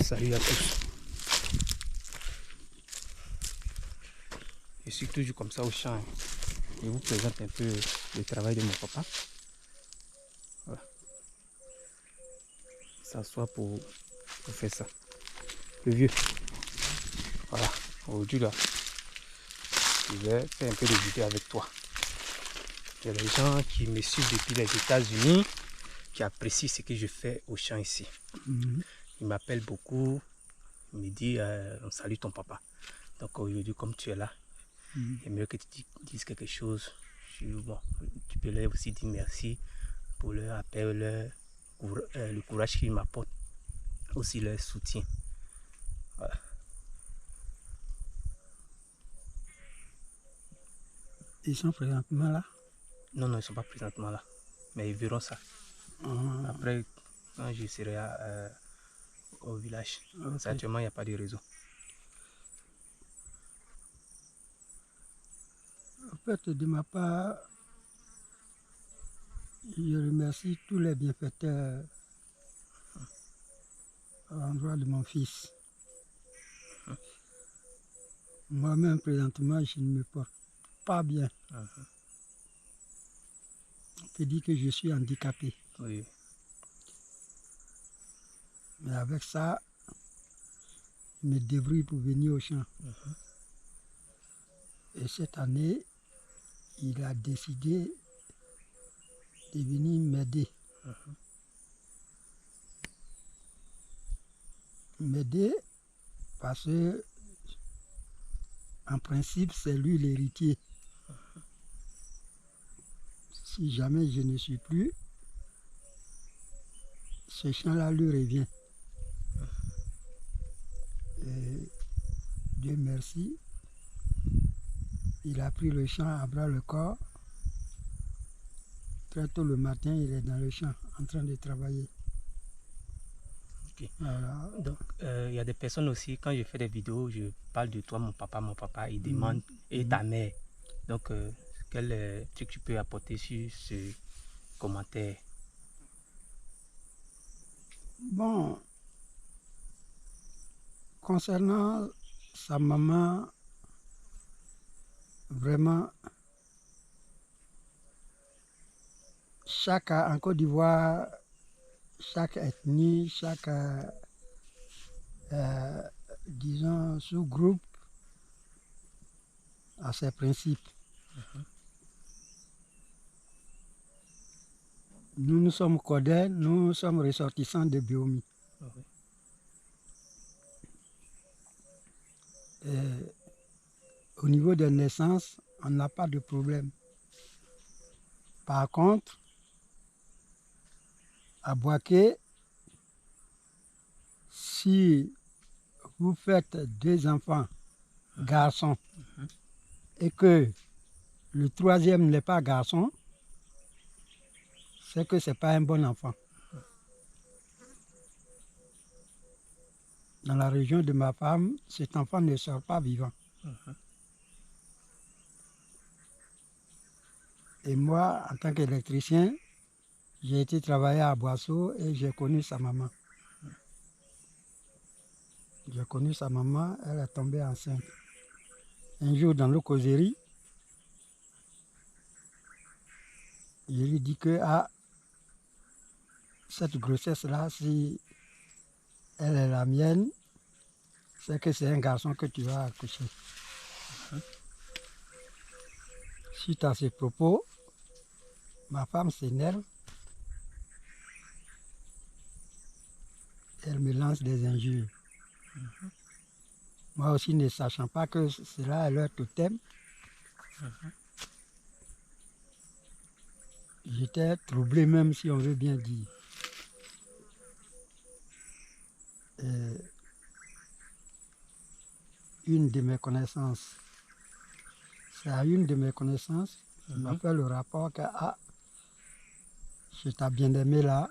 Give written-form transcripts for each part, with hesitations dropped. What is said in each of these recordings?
Salut à tous. Je suis toujours comme ça au champ. Je vous présente un peu le travail de mon papa. Voilà. S'assoit pour faire ça. Le vieux. Voilà. Aujourd'hui là, je vais faire un peu de vidéo avec toi. Il y a des gens qui me suivent depuis les États-Unis qui apprécient ce que je fais au champ ici. Ils m'appellent beaucoup. Ils me disent on salue ton papa. Donc aujourd'hui, comme tu es là, j'aimerais que tu dises quelque chose. Bon, tu peux leur aussi dire merci pour leur appel, le courage qu'ils m'apportent, aussi leur soutien. Voilà. Ils sont présentement là? Non, ils ne sont pas présentement là, mais ils verront ça. Après, quand je serai au village, okay. Actuellement, il n'y a pas de réseau. En fait, de ma part, je remercie tous les bienfaiteurs à l'endroit de mon fils. Moi-même, présentement, je ne me porte pas bien. On peut dire que je suis handicapé. Oui. Mais avec ça, je me débrouille pour venir au champ. Et cette année, il a décidé de venir m'aider. M'aider parce que, en principe, c'est lui l'héritier. Si jamais je ne suis plus, ce champ-là lui revient. Et Dieu merci, il a pris le champ à bras le corps. Très tôt le matin, il est dans le champ en train de travailler. Okay. Voilà. Donc, il y a des personnes aussi, quand je fais des vidéos, je parle de toi, mon papa, ils demandent, et ta mère. Donc, quel truc tu peux apporter sur ce commentaire? Bon, concernant sa maman, vraiment, en Côte d'Ivoire, chaque ethnie, chaque, disons, sous-groupe a ses principes. Nous sommes Codais, nous sommes ressortissants de Biomi. Au niveau des naissances, on n'a pas de problème. Par contre, à Boaké, si vous faites 2 enfants garçons et que le 3e n'est pas garçon, c'est que ce n'est pas un bon enfant. Dans la région de ma femme, cet enfant ne sort pas vivant. Et moi, en tant qu'électricien, j'ai été travailler à Boisseau et j'ai connu sa maman. J'ai connu sa maman, elle est tombée enceinte. Un jour, dans nos causeries, je lui dis que cette grossesse-là, si elle est la mienne, c'est que c'est un garçon que tu vas accoucher. Suite à ces propos, ma femme s'énerve. Elle me lance des injures. Moi aussi, ne sachant pas que cela est leur totem, j'étais troublé même, si on veut bien dire. Et une de mes connaissances, c'est à une de mes connaissances qui m'a fait le rapport que c'est ta bien-aimée là,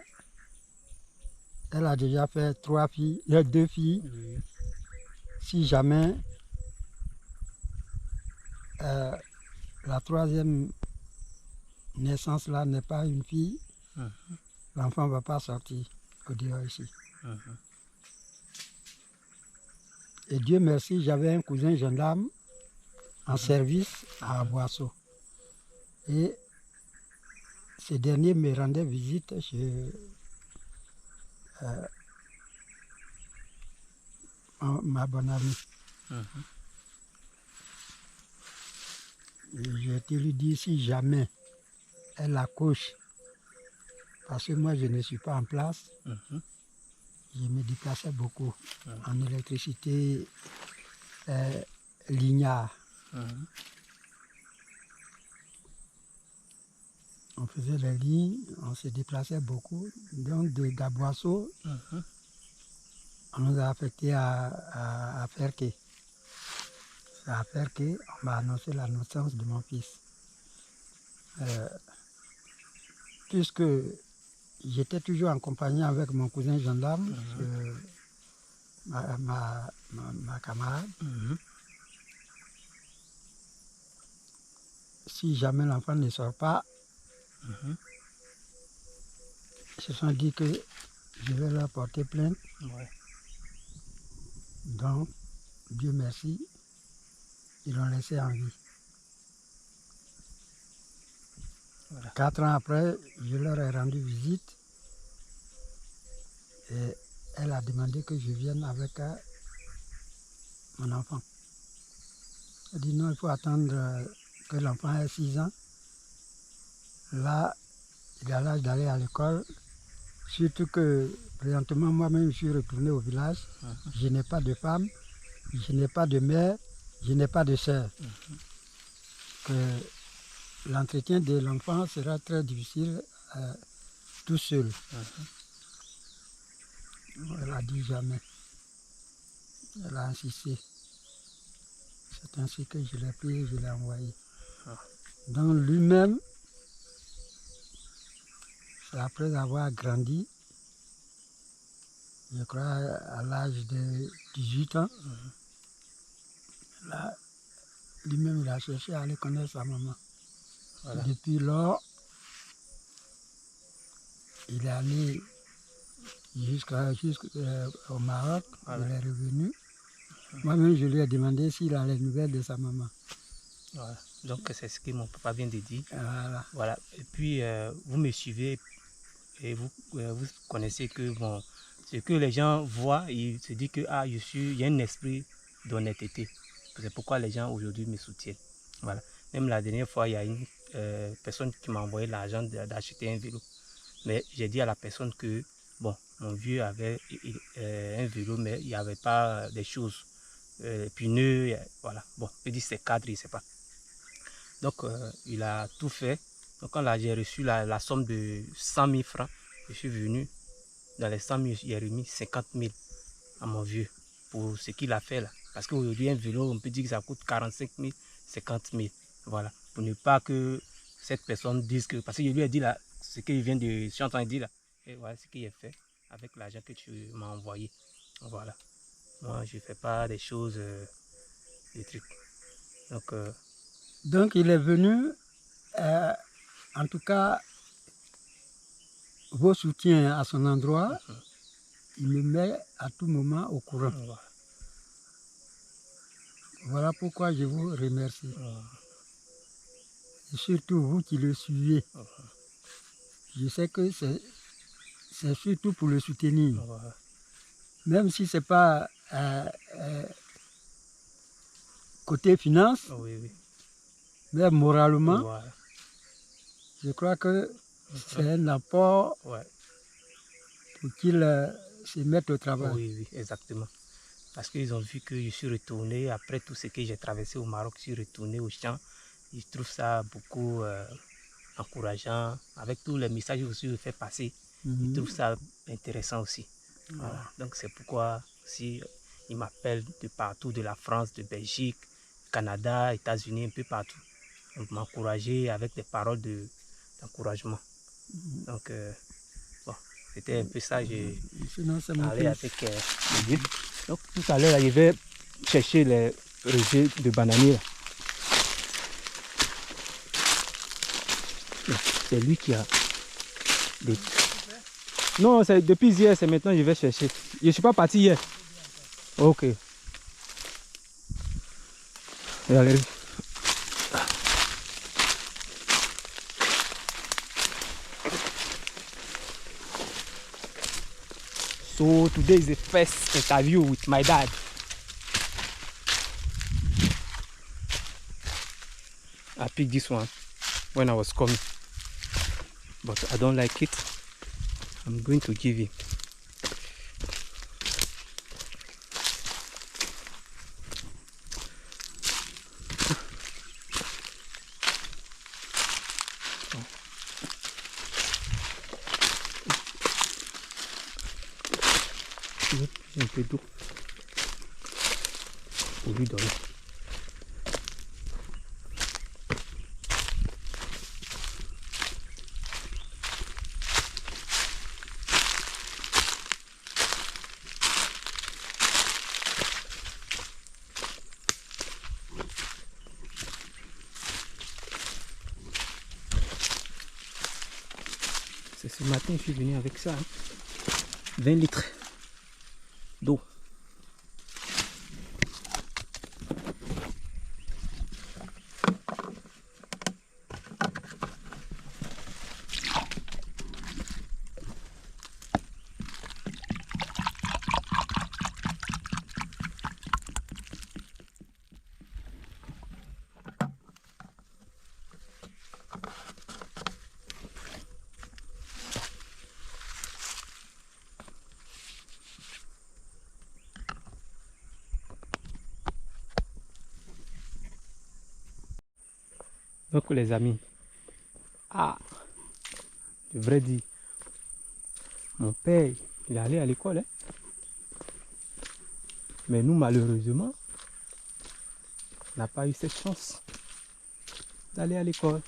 elle a déjà fait 2 filles. Si jamais la 3e naissance là n'est pas une fille, l'enfant ne va pas sortir au dehors ici. Et Dieu merci, j'avais un cousin gendarme en service à Boisseau. Et ce dernier me rendait visite chez ma bonne amie. Et j'ai été lui dire si jamais elle accouche, parce que moi je ne suis pas en place, je me déplaçais beaucoup en électricité lignard. On faisait les lignes, on se déplaçait beaucoup. Donc de Gaboisseau, on nous a affectés à Ferké. C'est à Ferké, on m'a annoncé la naissance de mon fils. Puisque j'étais toujours en compagnie avec mon cousin gendarme, ma camarade. Si jamais l'enfant ne sort pas, ils se sont dit que je vais leur porter plainte. Ouais. Donc, Dieu merci, ils l'ont laissé en vie. Voilà. 4 ans après, je leur ai rendu visite et elle a demandé que je vienne avec mon enfant. Elle dit non, il faut attendre que l'enfant ait 6 ans. Là, il a l'âge d'aller à l'école. Surtout que présentement, moi-même, je suis retourné au village. Je n'ai pas de femme, je n'ai pas de mère, je n'ai pas de sœur. Que l'entretien de l'enfant sera très difficile tout seul. Elle a dit jamais. Elle a insisté. C'est ainsi que je l'ai pris et je l'ai envoyé. Donc lui-même, c'est après avoir grandi, je crois à l'âge de 18 ans, là, lui-même il a cherché à aller connaître sa maman. Voilà. Depuis lors, il est allé jusqu'au Maroc, voilà. Il est revenu. Moi-même, je lui ai demandé s'il a les nouvelles de sa maman. Voilà. Donc, c'est ce que mon papa vient de dire. Voilà. Voilà. Et puis, vous me suivez et vous connaissez que, bon, ce que les gens voient, ils se disent que, ah, il y a un esprit d'honnêteté. C'est pourquoi les gens aujourd'hui me soutiennent. Voilà. Même la dernière fois, il y a une personne qui m'a envoyé l'argent d'acheter un vélo. Mais j'ai dit à la personne que, bon, mon vieux avait un vélo, mais il n'y avait pas des choses. Pneus, voilà. Bon, il dit c'est cadre, il ne sait pas. Donc, il a tout fait. Donc, quand j'ai reçu la somme de 100 000 francs, je suis venu. Dans les 100 000, j'ai remis 50 000 à mon vieux pour ce qu'il a fait là. Parce qu'aujourd'hui, un vélo, on peut dire que ça coûte 45 000, 50 000. Voilà. Pour ne pas que cette personne dise que... Parce que je lui ai dit là, ce qu'il vient de... Je suis en train de dire là. Et voilà ce qu'il a fait avec l'argent que tu m'as envoyé. Voilà. Moi, je ne fais pas des choses... des trucs. Donc, il est venu... en tout cas, vos soutiens à son endroit, il me met à tout moment au courant. Voilà pourquoi je vous remercie. Et surtout vous qui le suivez. Je sais que c'est surtout pour le soutenir. Même si ce n'est pas côté finance, mais moralement, je crois que c'est un apport pour qu'il se mette au travail. Oui, exactement. Parce qu'ils ont vu que je suis retourné, après tout ce que j'ai traversé au Maroc, je suis retourné au champ. Ils trouvent ça beaucoup encourageant. Avec tous les messages que je fais passer, ils trouvent ça intéressant aussi. Voilà. Donc c'est pourquoi si ils m'appellent de partout, de la France, de Belgique, Canada, États-Unis, un peu partout. Donc m'encourager avec des paroles d'encouragement. Donc bon, c'était un peu ça. J'ai parlé avec le guide. Donc tout à l'heure, je vais chercher les rejets de bananier. C'est lui qui a des... Non, c'est depuis hier, c'est maintenant que je vais chercher. Je ne suis pas parti hier. Ok. Regardez. So today is the first interview with my dad. I picked this one when I was coming, but I don't like it. I'm going to give him. Un peu d'eau pour lui donner. C'est ce matin, je suis venu avec ça, hein. 20 litres d'eau. Donc les amis, je devrais dire, mon père, il est allé à l'école, hein? Mais nous malheureusement, on n'a pas eu cette chance d'aller à l'école.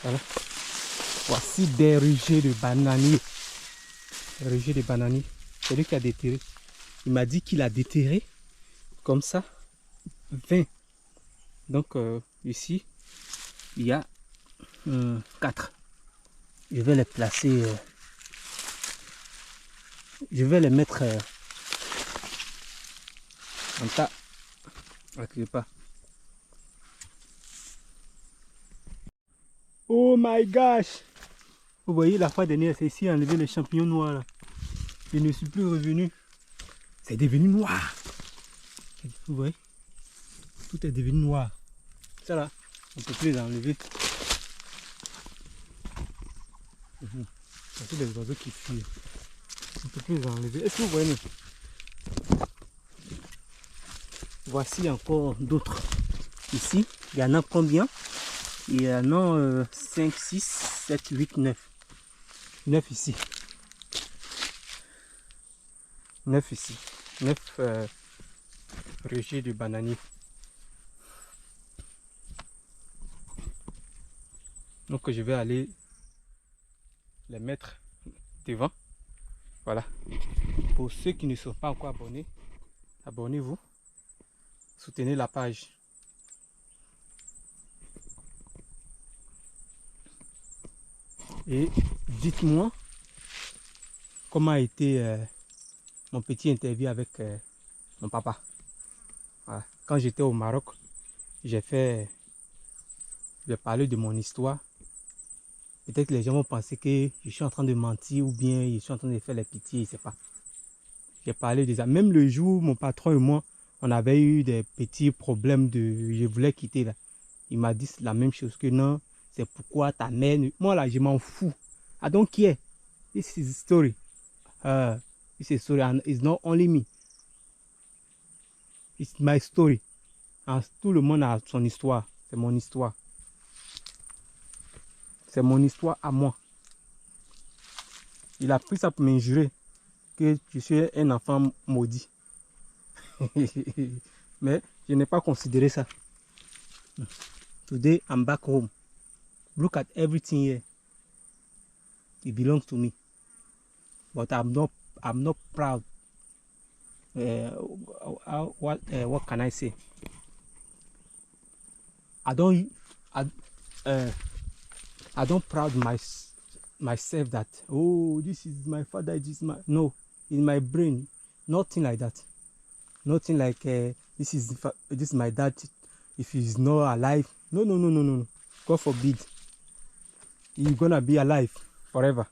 Voilà. Voici des rejets de bananiers. Des rejets de bananiers. C'est lui qui a déterré. Il m'a dit qu'il a déterré comme ça 20. Donc ici, il y a 4. Je vais les placer. Je vais les mettre en tas. Quelque part. Oh my gosh! Vous voyez, la fois dernière, c'est ici enlever les champignons noirs là. Je ne suis plus revenu. C'est devenu noir. Vous voyez? Tout est devenu noir. Ça là, on ne peut plus les enlever. C'est des oiseaux qui fuient. On ne peut plus les enlever. Est-ce que vous voyez? Voici encore d'autres. Ici, il y en a combien? Il y en a 5, 6, 7, 8, 9. 9 ici. 9 ici. 9 rejets de bananiers. Donc je vais aller les mettre devant. Voilà. Pour ceux qui ne sont pas encore abonnés, abonnez-vous. Soutenez la page. Et dites-moi comment a été mon petit interview avec mon papa. Voilà. Quand j'étais au Maroc, j'ai parlé de mon histoire. Peut-être que les gens vont penser que je suis en train de mentir ou bien je suis en train de faire les pitiés, je ne sais pas. J'ai parlé de ça. Même le jour où mon patron et moi, on avait eu des petits problèmes de... Je voulais quitter là. Il m'a dit la même chose que non. C'est pourquoi ta mère... Moi là, je m'en fous. I don't care. This is a story. This is a story and it's not only me. It's my story. And tout le monde a son histoire. C'est mon histoire. C'est mon histoire à moi. Il a pris ça pour m'injurer que je suis un enfant maudit. Mais je n'ai pas considéré ça. Today I'm back home. Look at everything here. It belongs to me. But I'm not proud. What can I say? I don't proud myself that, oh, this is my father, this is my, no, in my brain, nothing like that. Nothing like, this is my dad, if he's not alive. No, no, no, no, no, no. God forbid. He's gonna be alive forever.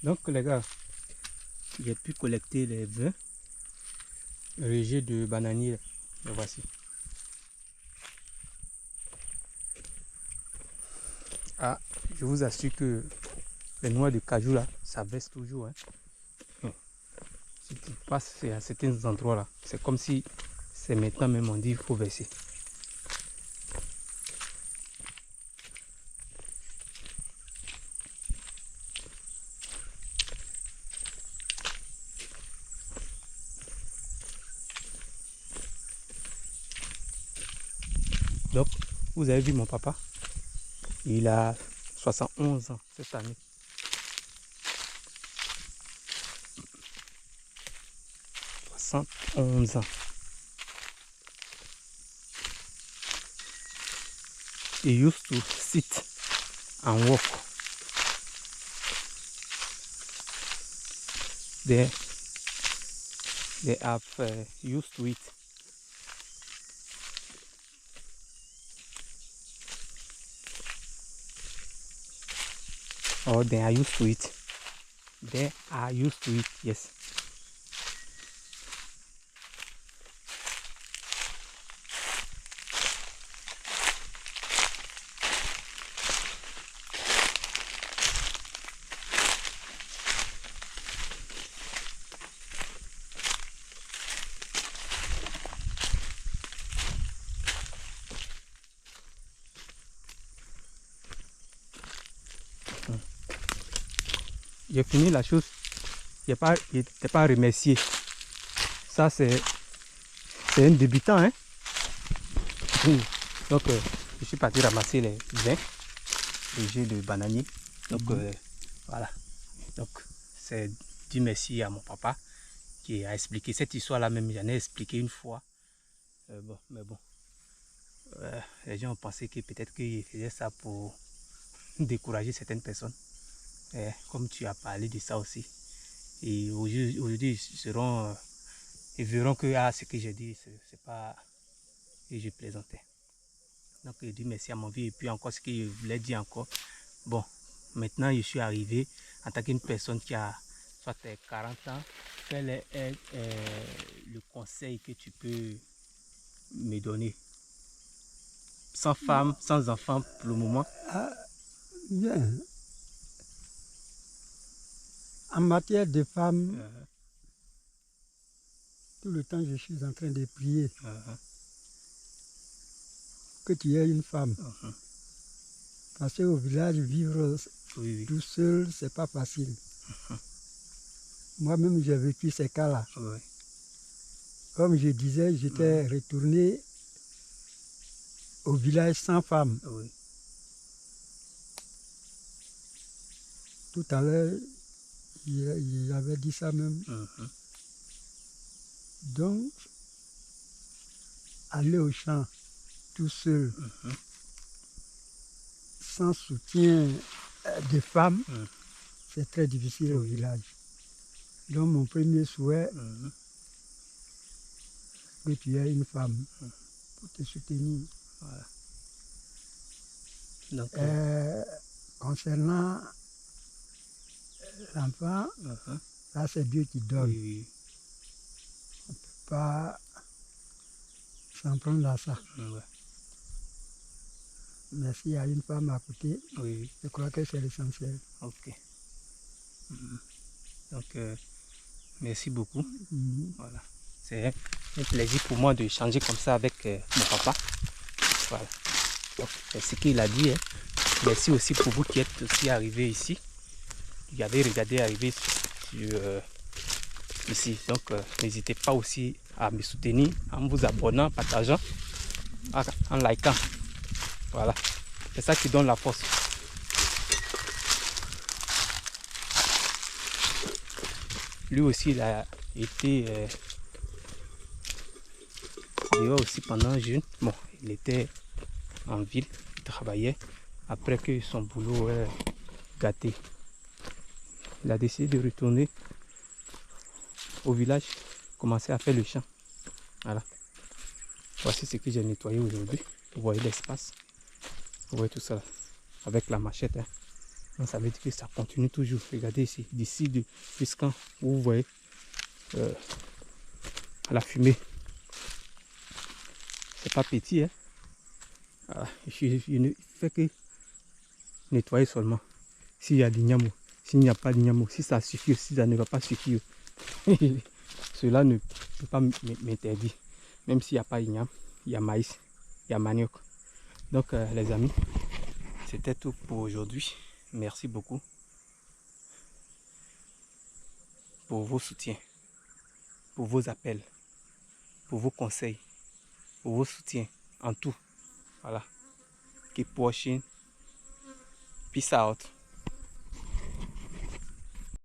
Donc les gars, j'ai pu collecter les 20 rejets de bananier. Les voici. Ah, je vous assure que les noix de cajou là, ça baisse toujours. Hein. Si tu passes à certains endroits là, c'est comme si c'est maintenant même on dit il faut verser. Donc, vous avez vu mon papa, il a 71 ans cette année. Ans. He used to sit and walk. They have used to it. Or they are used to it. They are used to it, yes. J'ai fini la chose, il n'était pas remercié. Ça c'est un débutant. Hein? Donc je suis parti ramasser les 20 rejets de bananier. Donc voilà. Donc c'est dire merci à mon papa qui a expliqué cette histoire là même. J'en ai expliqué une fois. Bon, mais bon. Les gens ont pensé que peut-être qu'il faisait ça pour décourager certaines personnes. Et comme tu as parlé de ça aussi, et aujourd'hui ils verront que ce que j'ai dit, c'est pas que je plaisantais. Donc je dis merci à mon vieux. Et puis encore ce que je voulais dire encore, bon, maintenant je suis arrivé en tant qu'une personne qui a soit 40 ans, quel est le conseil que tu peux me donner? Sans femme, sans enfant pour le moment. Bien. En matière de femmes, tout le temps je suis en train de prier que tu aies une femme. Parce qu'au village, vivre tout seul, c'est pas facile. Moi-même, j'ai vécu ces cas-là. Comme je disais, j'étais retourné au village sans femme. Tout à l'heure, il avait dit ça même. Donc, aller au champ tout seul, sans soutien des femmes, c'est très difficile au village. Donc, mon premier souhait, que tu aies une femme pour te soutenir. Voilà. Concernant l'enfant, là c'est Dieu qui donne. On ne peut pas s'en prendre à ça. Mais s'il y a une femme à côté, je crois que c'est l'essentiel. Ok. Donc, merci beaucoup. Voilà. C'est un plaisir pour moi de changer comme ça avec mon papa. Voilà. Donc, c'est ce qu'il a dit. Hein. Merci aussi pour vous qui êtes aussi arrivés ici. Vous avez regardé arriver ici. Donc, n'hésitez pas aussi à me soutenir en vous abonnant, partageant, en likant. Voilà. C'est ça qui donne la force. Lui aussi, il a été dehors aussi pendant un jeûne. Bon, il était en ville, il travaillait. après que son boulot est gâté. Il a décidé de retourner au village, commencer à faire le champ. Voilà. Voici ce que j'ai nettoyé aujourd'hui. Vous voyez l'espace. Vous voyez tout ça avec la machette. Hein. Donc, ça veut dire que ça continue toujours. Regardez ici, d'ici jusqu'en vous voyez la fumée. C'est pas petit. Hein. Voilà. Je ne fais que nettoyer seulement. S'il y a du niamo, s'il n'y a pas de niamo, si ça suffit, si ça ne va pas suffire, cela ne peut pas m'interdire. Même s'il n'y a pas de niam, il y a maïs, il y a manioc. Donc les amis, c'était tout pour aujourd'hui. Merci beaucoup pour vos soutiens, pour vos appels, pour vos conseils, pour vos soutiens en tout. Voilà. Keep watching. Peace out.